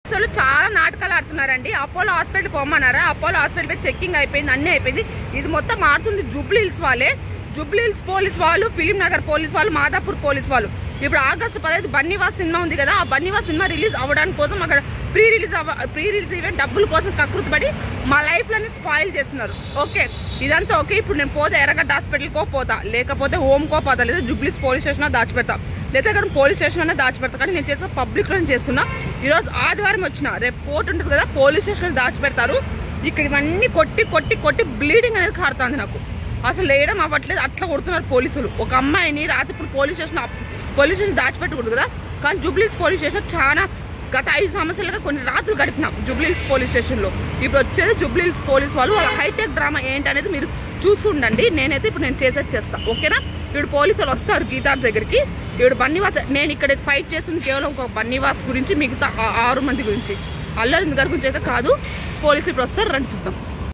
అసలు చాలా నాటకాలు ఆడుతున్నారండి. అపోలో హాస్పిటల్ పోమన్నారా, అపోలో హాస్పిటల్ పై చెక్కింగ్ అయిపోయింది, అన్నీ అయిపోయింది. ఇది మొత్తం ఆడుతుంది జూబ్లీ హిల్స్ వాళ్ళే. జూబ్లీ హిల్స్ పోలీస్ వాళ్ళు, ఫిలిం నగర్ పోలీస్ వాళ్ళు, మాదాపూర్ పోలీస్ వాళ్ళు. ఇప్పుడు ఆగస్టు 15 బన్నీవాస్ సినిమా ఉంది కదా, ఆ బన్నీవాస్ సినిమా రిలీజ్ అవ్వడానికి కోసం అక్కడ ప్రీ రిలీజ్ ఈవెంట్ డబ్బుల కోసం కకృతి పడి మా లైఫ్ లని స్పాయిల్ చేస్తున్నారు. ఓకే, ఇదంతా ఓకే. ఇప్పుడు నేను పోతే ఎర్రగడ్డ హాస్పిటల్కో పోతా, లేకపోతే హోమ్కో పోతా, లేదా జూబ్లీస్ పోలీస్ స్టేషన్ దాచిపెడతా, లేదా అక్కడ పోలీస్ స్టేషన్ అన్నా దాచిపెడతా. కానీ నేను చేసే పబ్లిక్ లో చేస్తున్నా. ఈరోజు ఆదివారం వచ్చిన, రేపు కోర్టు ఉంటుంది కదా, పోలీస్ స్టేషన్ దాచిపెడతారు. ఇక్కడ ఇవన్నీ కొట్టి కొట్టి కొట్టి బ్లీడింగ్ అనేది కారుతుంది నాకు. అసలు లేయడం అవ్వట్లేదు, అట్లా కొడుతున్నారు పోలీసులు. ఒక అమ్మాయిని రాత్రి ఇప్పుడు పోలీస్ స్టేషన్ దాచిపెట్టకూడదు కదా, కానీ జూబ్లీస్ పోలీస్ స్టేషన్ చాలా గత 5 సంవత్సరాలుగా కొన్ని రాత్రులు గడిపినాం జూబ్లీస్ పోలీస్ స్టేషన్ లో. ఇప్పుడు వచ్చేది జూబ్లీస్ పోలీస్ వాళ్ళు, వాళ్ళ హైటెక్ డ్రామా ఏంటనేది మీరు చూస్తుండండి. నేనైతే ఇప్పుడు నేను చేస్తా, ఓకేనా. ఇప్పుడు పోలీసులు వస్తారు గీతార్ దగ్గరికి. ఇప్పుడు బన్నీవాస్, నేను ఇక్కడ ఫైట్ చేస్తుంది కేవలం ఒక బన్నీవాస్ గురించి, మిగతా 6 మంది గురించి, అల్లరి గారి గురించి అయితే కాదు. పోలీసులు ఇప్పుడు వస్తారు, రండి చూద్దాం.